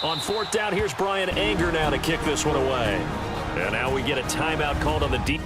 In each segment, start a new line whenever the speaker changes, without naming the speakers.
On fourth down, here's Brian Anger now to kick this one away. And now we get a timeout called on the deep.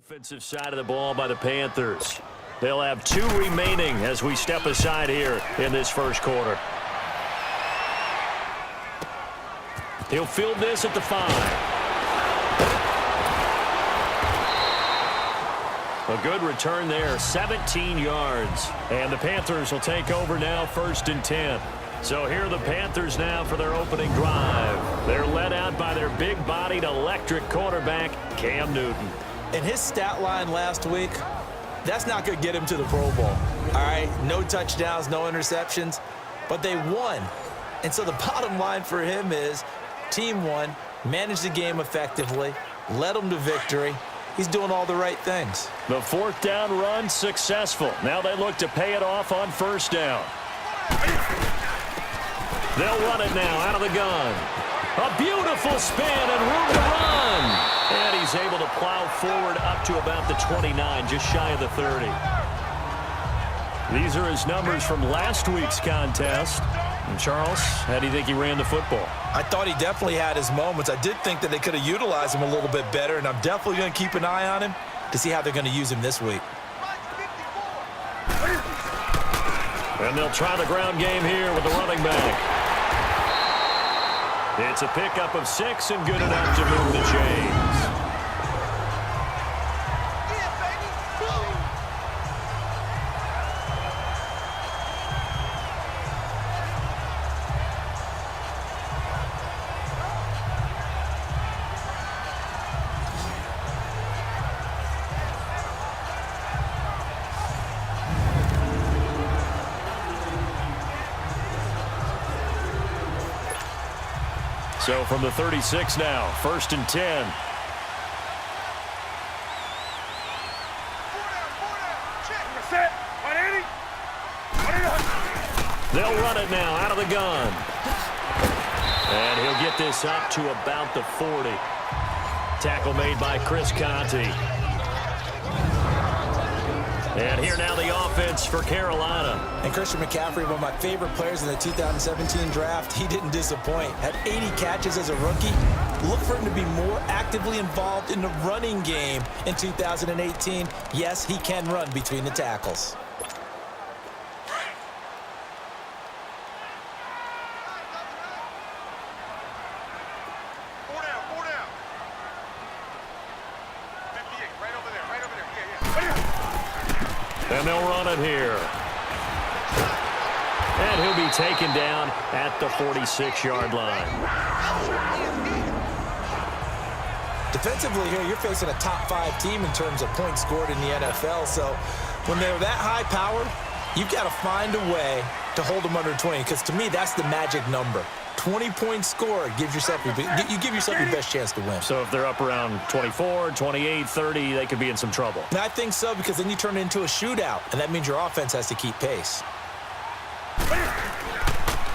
Defensive side of the ball by the Panthers. They'll have 2 remaining as we step aside here in this first quarter. He'll field this at the 5. A good return there, 17 yards. And the Panthers will take over now, 1st and 10. So here are the Panthers now for their opening drive. They're led out by their big-bodied electric quarterback, Cam Newton.
And his stat line last week, that's not going to get him to the Pro Bowl. All right, no touchdowns, no interceptions, but they won. And so the bottom line for him is team won, managed the game effectively, led them to victory. He's doing all the right things.
The 4th down run successful. Now they look to pay it off on 1st down. They'll run it now out of the gun. A beautiful spin and room to run. And he's able to plow forward up to about the 29, just shy of the 30. These are his numbers from last week's contest. And Charles, how do you think he ran the football?
I thought he definitely had his moments. I did think that they could have utilized him a little bit better, and I'm definitely going to keep an eye on him to see how they're going to use him this week.
And they'll try the ground game here with the running back. It's a pickup of 6 and good enough to move the chains. So from the 36 now, 1st and 10. They'll run it now out of the gun. And he'll get this up to about the 40. Tackle made by Chris Conte. And here now the offense for Carolina.
And Christian McCaffrey, one of my favorite players in the 2017 draft, he didn't disappoint. Had 80 catches as a rookie. Look for him to be more actively involved in the running game in 2018. Yes, he can run between the tackles.
And they'll run it here. And he'll be taken down at the 46-yard line.
Defensively here, you're facing a top 5 team in terms of points scored in the NFL. So when they're that high powered, you've got to find a way to hold them under 20. Because to me, that's the magic number. 20 points scored gives yourself you give yourself your best chance to win.
So if they're up around 24, 28, 30, they could be in some trouble.
And I think so, because then you turn it into a shootout, and that means your offense has to keep pace.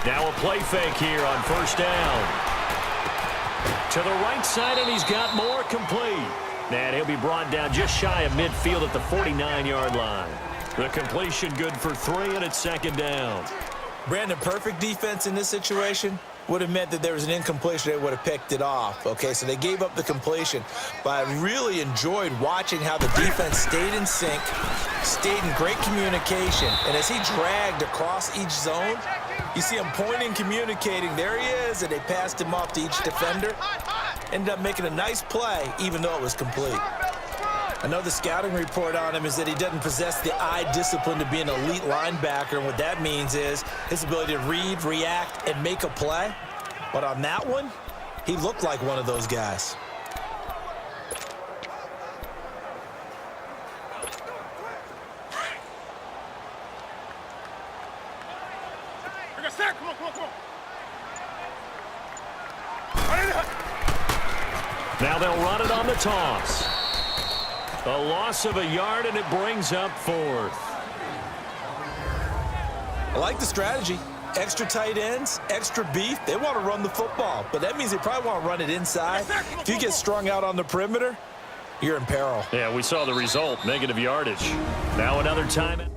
Now a play fake here on first down. To the right side, and he's got more, complete. And he'll be brought down just shy of midfield at the 49-yard line. The completion good for 3, and it's second down.
Brandon, perfect defense in this situation would have meant that there was an incompletion. They would have picked it off. Okay, so they gave up the completion. But I really enjoyed watching how the defense stayed in sync, stayed in great communication. And as he dragged across each zone, you see him pointing, communicating. There he is, and they passed him off to each defender. Ended up making a nice play, even though it was complete. I know the scouting report on him is that he doesn't possess the eye discipline to be an elite linebacker, and what that means is his ability to read, react, and make a play. But on that one, he looked like one of those guys.
Now they'll run it on the toss. A loss of a yard, and it brings up 4th.
I like the strategy. Extra tight ends, extra beef. They want to run the football, but that means they probably want to run it inside. If you get strung out on the perimeter, you're in peril.
Yeah, we saw the result, negative yardage. Now another timeout.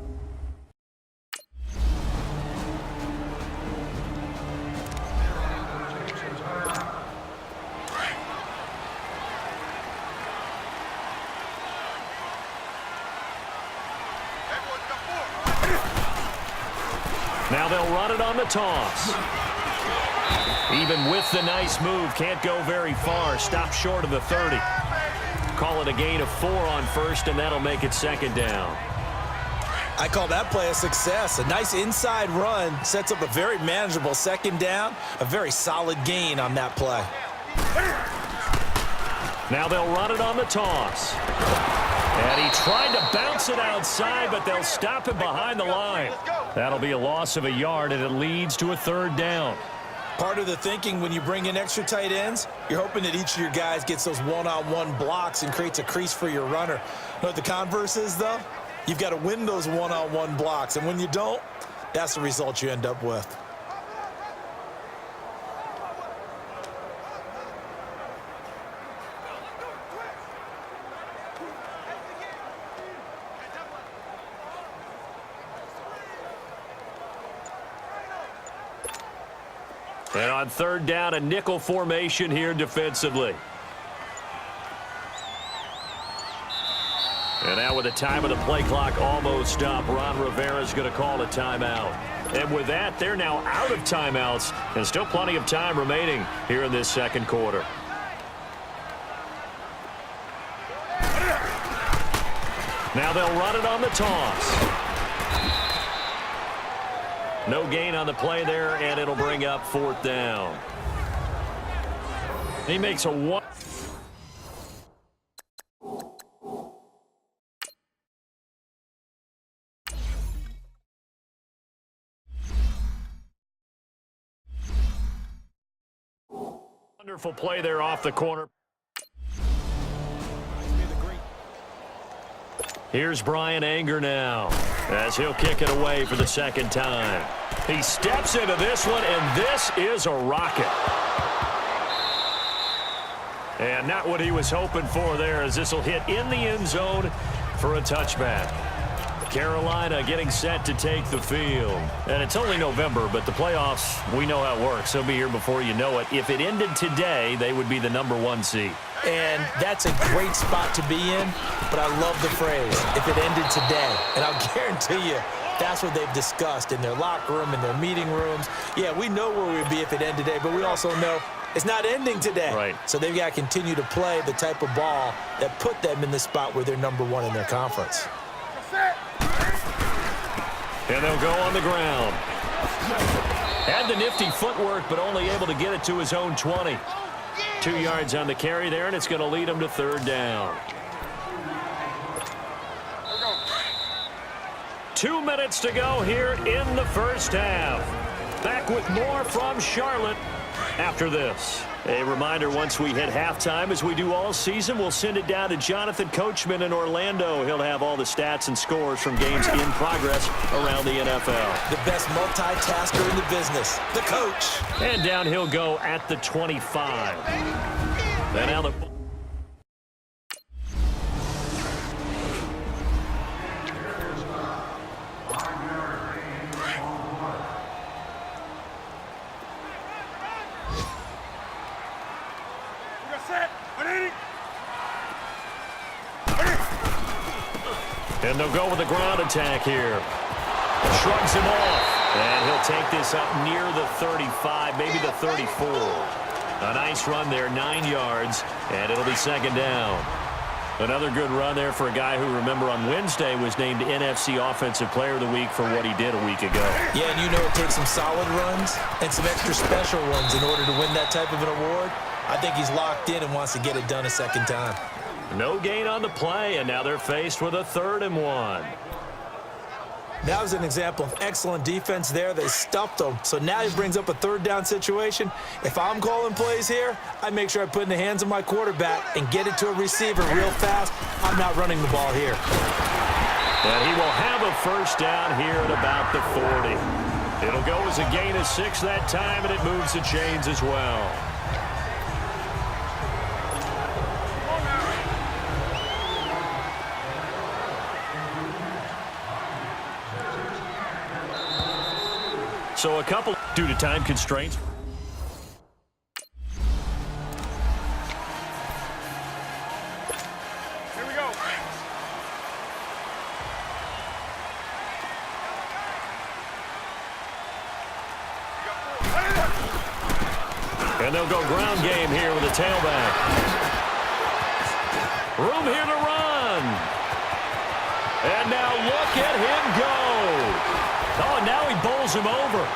Now they'll run it on the toss. Even with the nice move, can't go very far. Stop short of the 30. Call it a gain of 4 on first, and that'll make it second down.
I call that play a success. A nice inside run sets up a very manageable second down. A very solid gain on that play.
Now they'll run it on the toss. And he tried to bounce it outside, but they'll stop him behind the line. That'll be a loss of a yard, and it leads to a 3rd down.
Part of the thinking when you bring in extra tight ends, you're hoping that each of your guys gets those one-on-one blocks and creates a crease for your runner. You know what the converse is, though? You've got to win those one-on-one blocks, and when you don't, that's the result you end up with.
And on 3rd down, a nickel formation here defensively. And now with the time of the play clock almost up, Ron Rivera's going to call a timeout. And with that, they're now out of timeouts, and still plenty of time remaining here in this second quarter. Now they'll run it on the toss. No gain on the play there, and it'll bring up 4th down. He makes a one. Wonderful play there off the corner. Here's Brian Anger now, as he'll kick it away for the 2nd time. He steps into this one, and this is a rocket. And not what he was hoping for there, as this will hit in the end zone for a touchback. Carolina getting set to take the field. And it's only November, but the playoffs, we know how it works. They'll be here before you know it. If it ended today, they would be the #1 seed.
And that's a great spot to be in, but I love the phrase, if it ended today. And I'll guarantee you, that's what they've discussed in their locker room, in their meeting rooms. Yeah, we know where we'd be if it ended today, but we also know it's not ending today.
Right.
So they've got to continue to play the type of ball that put them in the spot where they're #1 in their conference.
And they'll go on the ground. Had the nifty footwork, but only able to get it to his own 20. 2 yards on the carry there, and it's going to lead him to 3rd down. 2 minutes to go here in the first half. Back with more from Charlotte after this. A reminder, once we hit halftime, as we do all season, we'll send it down to Jonathan Coachman in Orlando. He'll have all the stats and scores from games in progress around the NFL.
The best multitasker in the business, the coach.
And down he'll go at the 25. Then now the... And they'll go with the ground attack here. Shrugs him off. And he'll take this up near the 35, maybe the 34. A nice run there, 9 yards, and it'll be second down. Another good run there for a guy who, remember, on Wednesday was named NFC Offensive Player of the Week for what he did a week ago.
Yeah, and you know it takes some solid runs and some extra special ones in order to win that type of an award. I think he's locked in and wants to get it done a second time.
No gain on the play, and now they're faced with a 3rd and 1.
That was an example of excellent defense there. They stuffed him. So now he brings up a 3rd down situation. If I'm calling plays here, I make sure I put it in the hands of my quarterback and get it to a receiver real fast. I'm not running the ball here.
And he will have a 1st down here at about the 40. It'll go as a gain of 6 that time, and it moves the chains as well. So a couple due to time constraints.
Here we go.
And they'll go ground game here with a tailback. Room here to run. And now look at him go. Oh, and now he bowls him over.